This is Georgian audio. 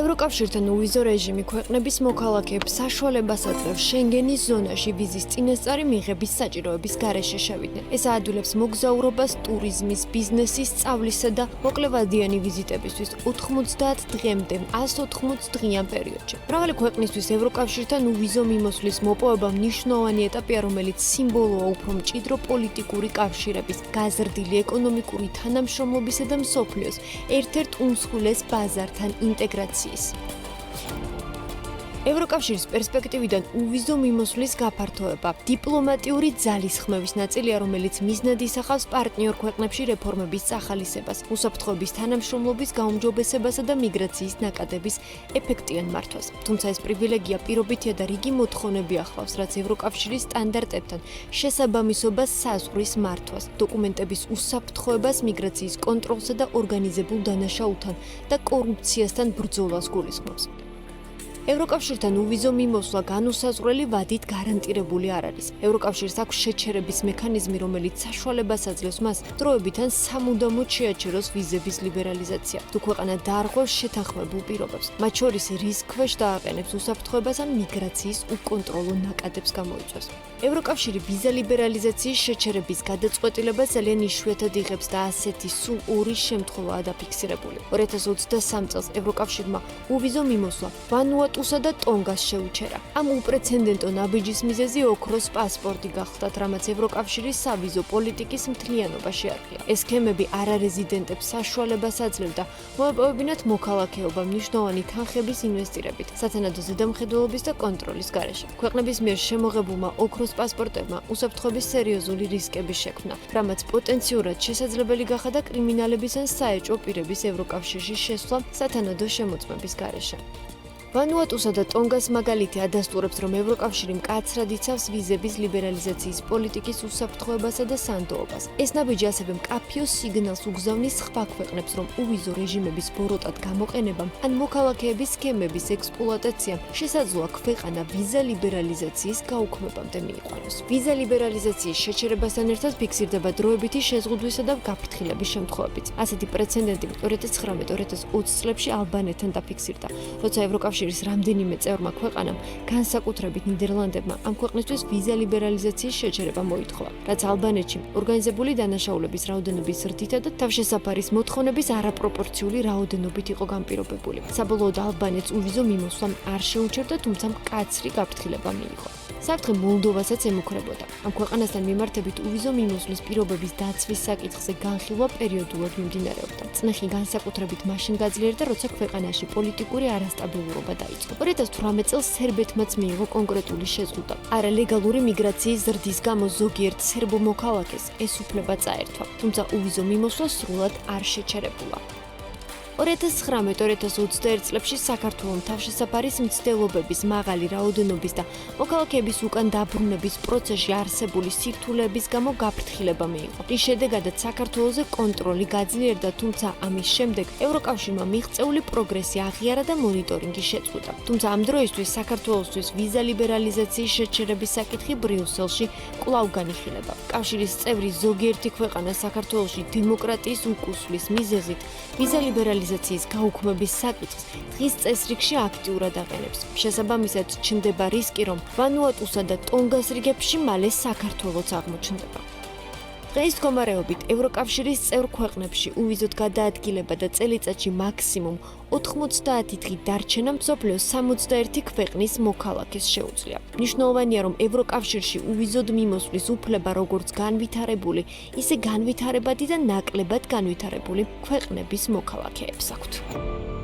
ევროკავშირთან უვიზო რეჟიმი ქვეყნების მოქალაქეებს საშუალებას აძლევს შენგენის ზონაში ვიზის წინასწარი მიღების საჭიროების გარეშე შევიდნენ. ეს აადვილებს მოგზაურობას ტურიზმის, ბიზნესის, სწავლისა და მოკლევადიანი ვიზიტებისთვის 90 დღემდე 180 დღიან პერიოდში. მრავალი ქვეყნისთვის ევროკავშირთან უვიზო მიმოსვლის მოპოვება მნიშვნელოვანი ეტაპია, რომელიც სიმბოლოა უფრო მჭიდრო პოლიტიკური კავშირების, გაზრდილი ეკონომიკური თანამშრომლობისა და მსოფლიოს ერთ-ერთ უმსხვილეს ბაზართან ინტეგრაციის. ევროკავშირის პერსპექტივიდან უვიზო მიმოსვლის გაფართოება დიპლომატიური ძალისხმევის ნაწილია, რომელიც მიზნად ისახავს პარტნიორ ქვეყნებში რეფორმების წახალისებას, უსაფრთხოების თანამშრომლობის გაუმჯობესებასა და მიგრაციის ნაკადების ეფექტიან მართვას. თუმცა ეს პრივილეგია პირობითია და რიგი მოთხოვნები ახლავს, რაც ევროკავშირის სტანდარტებთან შესაბამისობას საზღვრის მართვას, დოკუმენტების უსაფრთხოებას, მიგრაციის კონტროლსა და ორგანიზებულ დანაშაულთან და კორუფციასთან ბრძოლას გულისხმობს. ევროკავშირთან უვიზო მიმოსვლა განუსაზღვრელი ვადით გარანტირებული არ არის. ევროკავშირს აქვს შეჩერების მექანიზმი, რომელიც საშუალებას აძლევს მას დროებით ან სამუდამოდ შეაჩეროს ვიზების ლიბერალიზაცია, თუ ქვეყანა დაარღვევს შეთანხმებულ პირობებს, მათ შორის რის ქვეშ დააყენებს უსაფრთხოებას ან მიგრაციის უკონტროლო ნაკადებს გამოიწვევს. ევროკავშირი ვიზა ლიბერალიზაციის შეჩერების გადაწყვეტილებას ძალიან იშვიათად იღებს და ასეთი სულ ორი შემთხვევაა დაფიქსირებული. 2023 წელს ევროკავშირმა უვიზო მიმოსვლა ვანუატუსა და ტონგას შეუჩერა. ამ უპრეცედენტო ნაბიჯის მიზეზი ოქროს პასპორტი გახდათ, რამაც ევროკავშირის სავიზო პოლიტიკის მთლიანობა შეარყია. ეს სქემები არარეზიდენტებს საშუალებას აძლევდა მოეპოვებინათ მოქალაქეობა მნიშვნელოვანი თანხების ინვესტირებით, სათანადო ზედამხედველობის და კონტროლის გარეშე. ქვეყნების მიერ შემოღებულმა ოქროს პასპორტებმა უსაფრთხოების სერიოზული რისკები შექმნა, რამაც პოტენციურად შესაძლებელი გახადა კრიმინალების ან საეჭვო პირების ევროკავშირში შესვლა სათანადო შემოწმების გარეშე. ვანუატუსა და ტონგას მაგალითი ადასტურებს, რომ ევროკავშირი მკაცრად იცავს ვიზების ლიბერალიზაციის პოლიტიკის უსაფრთხოებასა და სანდოობას. ეს ნაბიჯი ასევე მკაფიო სიგნალს უგზავნის სხვა ქვეყნებს, რომ უვიზო რეჟიმების ბოროტად გამოყენებამ ან მოქალაქეების სქემების ექსპლუატაციამ შესაძლოა ქვეყანა ვიზა ლიბერალიზაციის გაუქმებამდე მიიყვანოს. ვიზა ლიბერალიზაციის შეჩერებასთან ერთად ფიქსირდება დროებითი შეზღუდვისა და გაფრთხილების შემთხვევებიც. ასეთი პრეცედენტი 2019-2020 წლებში ალბანეთთან დაფიქსირდა, როცა ევროკავშირის რამდენიმე წევრმა ქვეყანამ, განსაკუთრებით ნიდერლანდებმა, ამ ქვეყნისთვის ვიზა ლიბერალიზაციის შეჩერება მოითხოვა, რაც ალბანეთში ორგანიზებული დანაშაულების რაოდენობის ზრდითა და თავშესაფარის მოთხოვნების არაპროპორციული რაოდენობით იყო განპირობებული. საბოლოოდ ალბანეთს უვიზო მიმოსვლა არ შეუჩერდა, თუმცა მკაცრი გაფრთხილება მიიღო. საფრთხე მოლდოვასაც ემუქრებოდა. ამ ქვეყანასთან მიმართებით უვიზო მიმოსვლის პირობების დაცვის საკითხზე განხილვა პერიოდულად მიმდინარეობდა. წნეხი განსაკუთრებით მაშინ გაძლიერდა, როცა ქვეყანაში პოლიტიკური არასტაბილურობა დაიწყო. 2018 წელს სერბეთმაც მიიღო კონკრეტული შეზღუდვა. არალეგალური მიგრაციის ზრდის გამო ზოგიერთ სერბო მოქალაქეს ეს უფლება წაერთვა, თუმცა უვიზო მიმოსვლა სრულად არ შეჩერებულა. 2019-2021 წლებში საქართველოს თავშესაფარის მცდელობების მაღალი რაოდენობის და მოქალაქეების უკან დაბრუნების პროცესში არსებული სირთულეების გამო გაფრთხილება მიიღო. რის შედეგადაც საქართველოზე კონტროლი გაძლიერდა, თუმცა ამის შემდეგ ევროკავშირმა მიღწეული პროგრესი აღიარა და მონიტორინგი შეწყვიტა. თუმცა ამ დროისთვის საქართველოსთვის ვიზა ლიბერალიზაციის შეჩერების საკითხი ბრიუსელში კვლავ განიხილება. კავშირის წევრი ზოგიერთი ქვეყანა საქართველოში დემოკრატიის უკუსვლის მიზეზით ვიზა ლიბერალიზაციის გაუქმების საკითხს დღის წესრიგში აქტიურად აყენებს. შესაბამისად, ჩნდება რისკი, რომ ვანუატუსა და ტონგას რიგებში მალე საქართველოც აღმოჩნდება. დღეის მდგომარეობით ევროკავშირის წევრ ქვეყნებში უვიზოდ გადაადგილება და წელიწადში მაქსიმუმ 90 დღით დარჩენა მსოფლიოს 61 ქვეყნის მოქალაქეს შეუძლია. მნიშვნელოვანია, რომ ევროკავშირში უვიზოდ მიმოსვლის უფლება როგორც განვითარებული, ისე განვითარებადი და ნაკლებად განვითარებული ქვეყნების მოქალაქეებს აქვთ.